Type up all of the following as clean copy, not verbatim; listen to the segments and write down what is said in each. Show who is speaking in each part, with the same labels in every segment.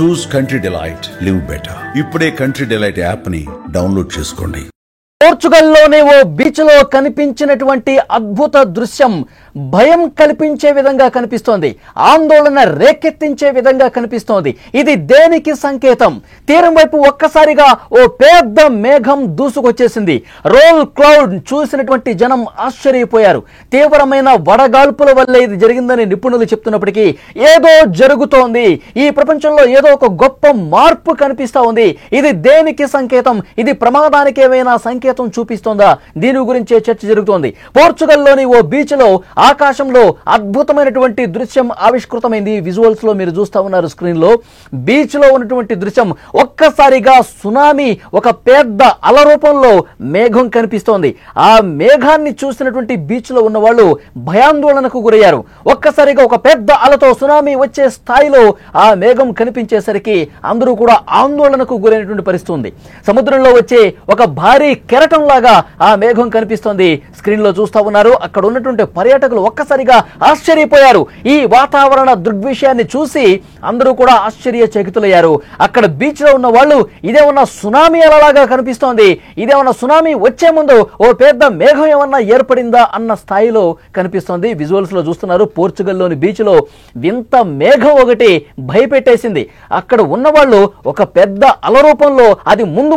Speaker 1: చూస్ country delight, live better. ఇప్పుడే country delight app ని download చేసుకోండి.
Speaker 2: పోర్చుగల్లోనే ఓ బీచ్ లో కనిపించినటువంటి అద్భుత దృశ్యం భయం కల్పించే విధంగా కనిపిస్తోంది, ఆందోళన రేకెత్తించే విధంగా కనిపిస్తోంది. ఇది దేనికి సంకేతం? తీరం వైపు ఒక్కసారిగా ఓ పెద్ద మేఘం దూసుకొచ్చేసింది. రోల్ క్లౌడ్ చూసినటువంటి జనం ఆశ్చర్యపోయారు. తీవ్రమైన వడగాల్పుల వల్లే ఇది జరిగిందని నిపుణులు చెప్తున్నప్పటికీ ఏదో జరుగుతోంది, ఈ ప్రపంచంలో ఏదో ఒక గొప్ప మార్పు కనిపిస్తా ఉంది. ఇది దేనికి సంకేతం? ఇది ప్రమాదానికి ఏమైనా సంకేతం చూపిస్తోందా? దీని గురించే చర్చ జరుగుతోంది. పోర్చుగల్లోని ఓ బీచ్ లో ఆకాశంలో అద్భుతమైనటువంటి దృశ్యం ఆవిష్కృతమైంది. విజువల్స్ లో మీరు చూస్తా ఉన్నారు స్క్రీన్ లో. బీచ్ లో ఉన్నటువంటి దృశ్యం ఒక్కసారిగా సునామీ, ఒక పెద్ద అల రూపంలో మేఘం కనిపిస్తోంది. ఆ మేఘాన్ని చూసినటువంటి బీచ్ లో ఉన్న వాళ్ళు భయాందోళనకు గురయ్యారు. ఒక్కసారిగా ఒక పెద్ద అలతో సునామీ వచ్చే స్థాయిలో ఆ మేఘం కనిపించేసరికి అందరూ కూడా ఆందోళనకు గురైనటువంటి పరిస్థితి ఉంది. సముద్రంలో వచ్చే ఒక భారీ కెరటం లాగా ఆ మేఘం కనిపిస్తోంది. స్క్రీన్ లో చూస్తా ఉన్నారు. అక్కడ ఉన్నటువంటి పర్యాటకులు ఒక్కసారిగా ఆశ్చర్యపోయారు. ఈ వాతావరణ దృగ్విషయాన్ని చూసి అందరూ కూడా ఆశ్చర్యచకితులయ్యారు. అక్కడ బీచ్ లో ఉన్న వాళ్ళు ఇదేమన్నా సునామీ అలలాగా కనిపిస్తోంది, ఇదేమన్నా సునామీ వచ్చే ముందు ఓ పెద్ద మేఘం ఏమన్నా ఏర్పడిందా అన్న స్థాయిలో కనిపిస్తోంది. విజువల్స్ లో చూస్తున్నారు. పోర్చుగల్లోని బీచ్ లో వింత మేఘం ఒకటి భయపెట్టేసింది. అక్కడ ఉన్న వాళ్ళు ఒక పెద్ద అల రూపంలో అది ముందు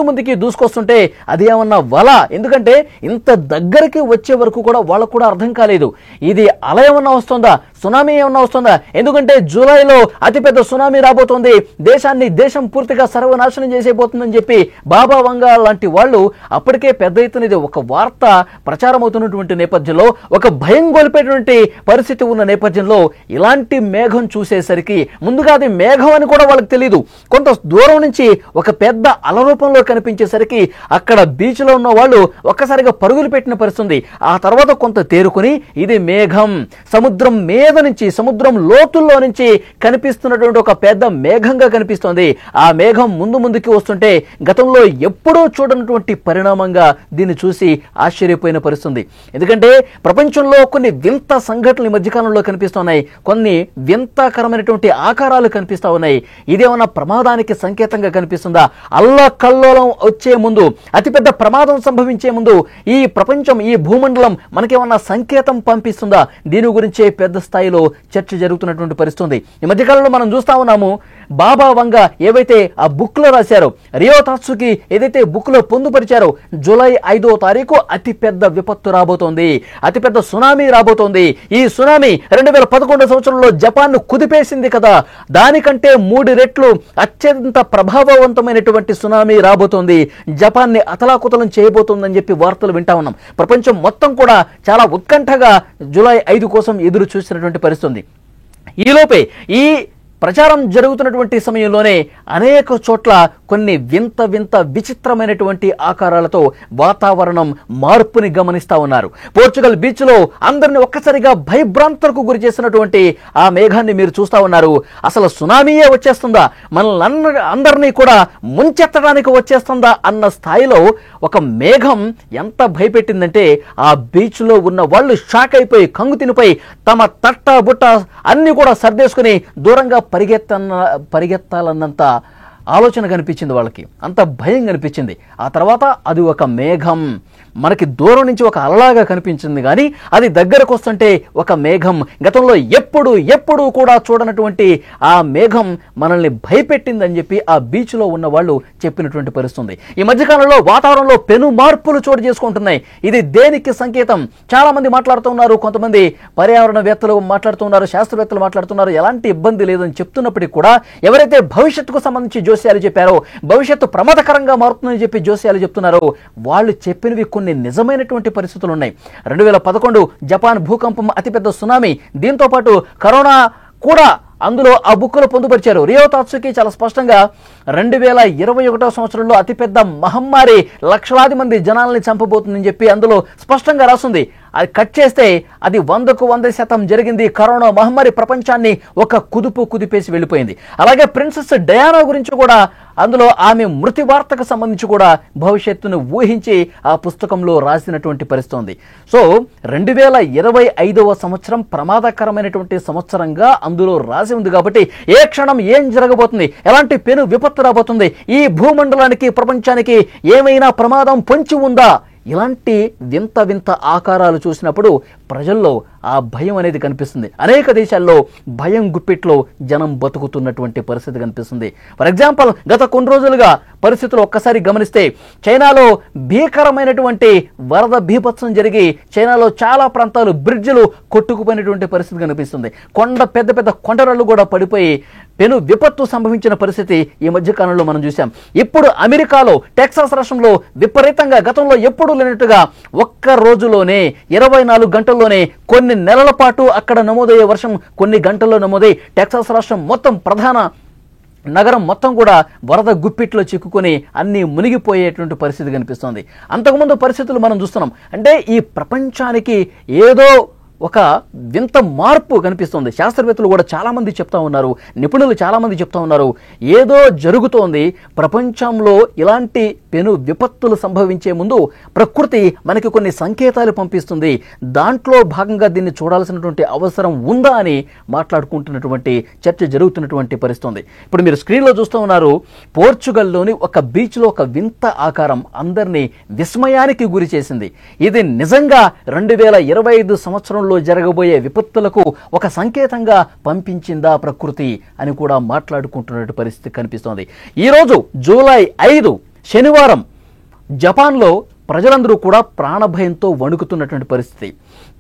Speaker 2: ముందుకి దూసుకొస్తుంటే అది ఏమన్నా వల, ఎందుకంటే ఇంత దగ్గరికి వచ్చే వరకు కూడా వాళ్ళకు కూడా అర్థం కాలేదు ఇది అల ఏమన్నా వస్తుందా, సునామీ ఏమన్నా వస్తుందా. ఎందుకంటే జూలైలో అతిపెద్ద సునామీ రాబోతోంది, దేశం పూర్తిగా సర్వనాశనం చేసేపోతుందని చెప్పి బాబా వంగా లాంటి వాళ్ళు అప్పటికే పెద్ద ఎత్తున ఇది ఒక వార్త ప్రచారం అవుతున్నటువంటి నేపథ్యంలో, ఒక భయం గొలిపేటువంటి పరిస్థితి ఉన్న నేపథ్యంలో ఇలాంటి మేఘం చూసేసరికి ముందుగా అది మేఘం అని కూడా వాళ్ళకి తెలియదు. కొంత దూరం నుంచి ఒక పెద్ద అల రూపంలో కనిపించేసరికి అక్కడ బీచ్ లో ఉన్న వాళ్ళు ఒక్కసారిగా పరుగులు పెట్టిన పరిస్థితి. ఆ తర్వాత కొంత తేరుకుని ఇది మేఘం, సముద్రం మీద నుంచి, సముద్రం లోతుల్లో నుంచి కనిపిస్తున్నటువంటి ఒక పెద్ద మేఘంగా కనిపిస్తోంది. ఆ మేఘం ముందుకి వస్తుంటే గతంలో ఎప్పుడూ చూడనటువంటి పరిణామంగా దీన్ని చూసి ఆశ్చర్యపోయిన పరిస్థితి. ఎందుకంటే ప్రపంచంలో కొన్ని వింత సంఘటనలు ఈ మధ్యకాలంలో కనిపిస్తున్నాయి, కొన్ని వింతకరమైనటువంటి ఆకారాలు కనిపిస్తా ఉన్నాయి. ఇదేమన్నా ప్రమాదానికి సంకేతంగా కనిపిస్తుందా? అల్లకల్లోలం వచ్చే ముందు, అతిపెద్ద ప్రమాదం సంభవించే ముందు ఈ ప్రపంచం, ఈ భూమండలం మనకేమన్నా సంకేతం పంపిస్తుందా? దీని గురించే పెద్ద స్థాయిలో చర్చ జరుగుతున్నటువంటి పరిస్థితి. ఈ మధ్యకాలంలో మనం చూస్తా ఉన్నాము, బాబా వంగా ఏవైతే ఆ బుక్ లో రాశారో, రియో తాత్సుకి ఏదైతే బుక్ లో పొందుపరిచారో, జూలై 5వ తారీఖు అతిపెద్ద విపత్తు రాబోతోంది, అతిపెద్ద సునామీ రాబోతోంది. ఈ సునామీ 2011 సంవత్సరంలో జపాన్ ను కుదిపేసింది కదా, దానికంటే 3 రెట్లు అత్యంత ప్రభావవంతమైనటువంటి సునామీ రాబోతోంది, జపాన్ ని అతలాకుతలం చేయబోతోందని చెప్పి వార్తలు వింటా ఉన్నాం. ప్రపంచం మొత్తం కూడా చాలా ఉత్కంఠగా జూలై 5 కోసం ఎదురు చూసినటువంటి పరిస్థితి. ఈలోపే ఈ ప్రచారం జరుగుతున్నటువంటి సమయంలోనే అనేక చోట్ల కొన్ని వింత విచిత్రమైనటువంటి ఆకారాలతో వాతావరణం మార్పుని గమనిస్తా ఉన్నారు. పోర్చుగల్ బీచ్ లో అందరిని ఒక్కసారిగా భయభ్రాంతులకు గురి చేసినటువంటి ఆ మేఘాన్ని మీరు చూస్తా ఉన్నారు. అసలు సునామీయే వచ్చేస్తుందా, మనల్ని అందరినీ కూడా ముంచెత్తడానికి వచ్చేస్తుందా అన్న స్థాయిలో ఒక మేఘం ఎంత భయపెట్టిందంటే ఆ బీచ్ లో ఉన్న వాళ్ళు షాక్ అయిపోయి కంగు తినిపోయి తమ తట్ట బుట్ట అన్ని కూడా సర్దేసుకుని దూరంగా పరిగెత్తాలన్నంత ఆలోచన కనిపించింది వాళ్ళకి, అంత భయం కనిపించింది. ఆ తర్వాత అది ఒక మేఘం, మనకి దూరం నుంచి ఒక అలలాగా కనిపించింది, కానీ అది దగ్గరకు వస్తుంటే ఒక మేఘం. గతంలో ఎప్పుడు కూడా చూడనటువంటి ఆ మేఘం మనల్ని భయపెట్టిందని చెప్పి ఆ బీచ్లో ఉన్న వాళ్ళు చెప్పినటువంటి పరిస్థితి. ఈ మధ్యకాలంలో వాతావరణంలో పెను మార్పులు చోటు చేసుకుంటున్నాయి. ఇది దేనికి సంకేతం? చాలా మంది మాట్లాడుతున్నారు, కొంతమంది పర్యావరణవేత్తలు మాట్లాడుతున్నారు, శాస్త్రవేత్తలు మాట్లాడుతున్నారు, ఎలాంటి ఇబ్బంది లేదని చెప్తున్నప్పటికీ కూడా ఎవరైతే భవిష్యత్తుకు సంబంధించి జోస్యాలు చెప్పారో, భవిష్యత్తు ప్రమాదకరంగా మారుతుందని చెప్పి జోస్యాలు చెప్తున్నారో, వాళ్ళు చెప్పినవి కొన్ని నిజమైనటువంటి పరిస్థితులు ఉన్నాయి. 2011 జపాన్ భూకంపం, అతిపెద్ద సునామీ, దీంతో పాటు కరోనా కూడా అందులో ఆ బుక్లో పొందుపరిచారు. రియో తాత్సుకి చాలా స్పష్టంగా 2021 సంవత్సరంలో అతిపెద్ద మహమ్మారి లక్షలాది మంది జనాల్ని చంపబోతుందని చెప్పి అందులో స్పష్టంగా రాస్తుంది. అది కట్ చేస్తే అది 100% జరిగింది. కరోనా మహమ్మారి ప్రపంచాన్ని ఒక కుదిపేసి వెళ్ళిపోయింది. అలాగే ప్రిన్సెస్ డయానా గురించి కూడా అందులో ఆమె మృతి వార్తకు సంబంధించి కూడా భవిష్యత్తును ఊహించి ఆ పుస్తకంలో రాసినటువంటి పరిస్థితి ఉంది. సో 2025 సంవత్సరం ప్రమాదకరమైనటువంటి సంవత్సరంగా అందులో రాసి రాసి ఉంది కాబట్టి ఏ క్షణం ఏం జరగబోతుంది, ఎలాంటి పెను విపత్తు రాబోతుంది, ఈ భూమండలానికి ప్రపంచానికి ఏమైనా ప్రమాదం పొంచి ఉందా, ఇలాంటి వింత వింత ఆకారాలు చూసినప్పుడు ప్రజల్లో ఆ భయం అనేది కనిపిస్తుంది. అనేక దేశాల్లో భయం గుప్పిట్లో జనం బతుకుతున్నటువంటి పరిస్థితి కనిపిస్తుంది. ఫర్ ఎగ్జాంపుల్, గత కొన్ని రోజులుగా పరిస్థితులు ఒక్కసారి గమనిస్తే చైనాలో భీకరమైనటువంటి వరద బీభత్సం జరిగి చైనాలో చాలా ప్రాంతాలు బ్రిడ్జిలు కొట్టుకుపోయినటువంటి పరిస్థితి కనిపిస్తుంది. పెద్ద పెద్ద కొండరాళ్ళు కూడా పడిపోయి పెను విపత్తు సంభవించిన పరిస్థితి ఈ మధ్య కాలంలో మనం చూసాం. ఇప్పుడు అమెరికాలో టెక్సాస్ రాష్ట్రంలో విపరీతంగా గతంలో ఎప్పుడూ లేనట్టుగా ఒక్క రోజులోనే 24 గంటల్లోనే కొన్ని నెలల పాటు అక్కడ నమోదయ్యే వర్షం కొన్ని గంటల్లో నమోదై టెక్సాస్ రాష్ట్రం మొత్తం ప్రధాన నగరం మొత్తం కూడా వరద గుప్పిట్లో చిక్కుకొని అన్నీ మునిగిపోయేటువంటి పరిస్థితి కనిపిస్తోంది. అంతకుముందు పరిస్థితులు మనం చూస్తున్నాం. అంటే ఈ ప్రపంచానికి ఏదో ఒక వింత మార్పు కనిపిస్తుంది. శాస్త్రవేత్తలు కూడా చాలామంది చెప్తా ఉన్నారు, నిపుణులు చాలామంది చెప్తా ఉన్నారు, ఏదో జరుగుతోంది ప్రపంచంలో. ఇలాంటి పెను విపత్తులు సంభవించే ముందు ప్రకృతి మనకి కొన్ని సంకేతాలు పంపిస్తుంది, దాంట్లో భాగంగా దీన్ని చూడాల్సినటువంటి అవసరం ఉందా అని మాట్లాడుకుంటున్నటువంటి చర్చ జరుగుతున్నటువంటి పరిస్థితి. ఇప్పుడు మీరు స్క్రీన్లో చూస్తూ ఉన్నారు, పోర్చుగల్లోని ఒక బీచ్లో ఒక వింత ఆకారం అందరినీ విస్మయానికి గురి చేసింది. ఇది నిజంగా 2025 సంవత్సరంలో జరగబోయే విపత్తులకు ఒక సంకేతంగా పంపించిందా ప్రకృతి అని కూడా మాట్లాడుకుంటున్న పరిస్థితి కనిపిస్తోంది. ఈరోజు జూలై 5 శనివారం జపాన్లో ప్రజలందరూ కూడా ప్రాణభయంతో వణుకుతున్నటువంటి పరిస్థితి.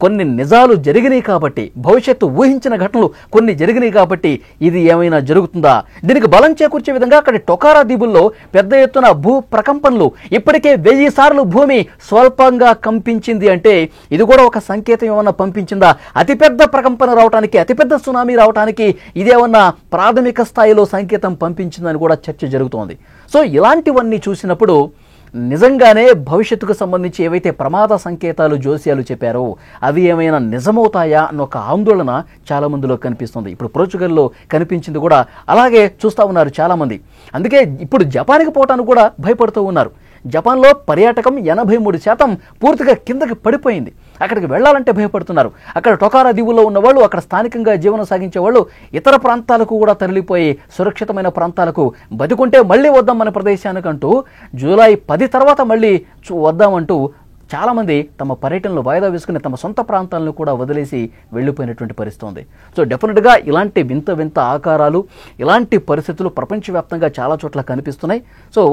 Speaker 2: కొన్ని నిజాలు జరిగినాయి కాబట్టి, భవిష్యత్తు ఊహించిన ఘటనలు కొన్ని జరిగినాయి కాబట్టి ఇది ఏమైనా జరుగుతుందా, దీనికి బలం చేకూర్చే విధంగా అక్కడి టొకారా దీవుల్లో పెద్ద ఎత్తున భూ ప్రకంపనలు, ఇప్పటికే 1000 సార్లు భూమి స్వల్పంగా కంపించింది అంటే ఇది కూడా ఒక సంకేతం ఏమన్నా పంపించిందా, అతిపెద్ద ప్రకంపన రావడానికి, అతిపెద్ద సునామీ రావడానికి ఇదేమన్నా ప్రాథమిక స్థాయిలో సంకేతం పంపించిందని కూడా చర్చ జరుగుతోంది. సో ఇలాంటివన్నీ చూసినప్పుడు నిజంగానే భవిష్యత్తుకు సంబంధించి ఏవైతే ప్రమాద సంకేతాలు జోస్యాలు చెప్పారో అవి ఏమైనా నిజమవుతాయా అన్న ఒక ఆందోళన చాలా మందిలో కనిపిస్తుంది. ఇప్పుడు పోర్చుగల్లో కనిపించింది కూడా అలాగే చూస్తూ ఉన్నారు చాలామంది. అందుకే ఇప్పుడు జపాన్కి పోవటానికి కూడా భయపడుతూ ఉన్నారు. జపాన్లో పర్యాటకం 83% పూర్తిగా కిందకి పడిపోయింది. అక్కడికి వెళ్ళాలంటే భయపడుతున్నారు. అక్కడ టొకారా దీవుల్లో ఉన్నవాళ్ళు, అక్కడ స్థానికంగా జీవనం సాగించే వాళ్ళు ఇతర ప్రాంతాలకు కూడా తరలిపోయి సురక్షితమైన ప్రాంతాలకు బతికుంటే మళ్ళీ వద్దాం మన ప్రదేశానికంటూ జూలై 10 తర్వాత మళ్ళీ వద్దామంటూ చాలామంది తమ పర్యటనలు వాయిదా వేసుకుని తమ సొంత ప్రాంతాలను కూడా వదిలేసి వెళ్ళిపోయినటువంటి పరిస్థితి ఉంది. సో డెఫినెట్గా ఇలాంటి వింత వింత ఆకారాలు, ఇలాంటి పరిస్థితులు ప్రపంచవ్యాప్తంగా చాలా చోట్ల కనిపిస్తున్నాయి. సో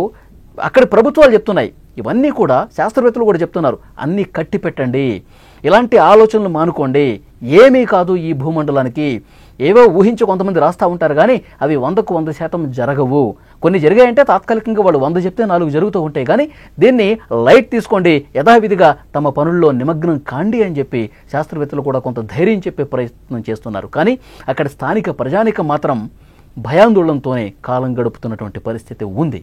Speaker 2: అక్కడి ప్రభుత్వాలు చెప్తున్నాయి, ఇవన్నీ కూడా శాస్త్రవేత్తలు కూడా చెప్తున్నారు, అన్నీ కట్టి పెట్టండి, ఇలాంటి ఆలోచనలు మానుకోండి, ఏమీ కాదు ఈ భూమండలానికి. ఏవో ఊహించి కొంతమంది రాస్తూ ఉంటారు కానీ అవి 100కు 100% జరగవు. కొన్ని జరిగాయంటే తాత్కాలికంగా వాళ్ళు 100 చెప్తే 4 జరుగుతూ ఉంటాయి. కానీ దీన్ని లైట్ తీసుకోండి, యథావిధిగా తమ పనుల్లో నిమగ్నం కాండి అని చెప్పి శాస్త్రవేత్తలు కూడా కొంత ధైర్యం చెప్పే ప్రయత్నం చేస్తున్నారు. కానీ అక్కడ స్థానిక ప్రజానికం మాత్రం భయాందోళనతోనే కాలం గడుపుతున్నటువంటి పరిస్థితి ఉంది.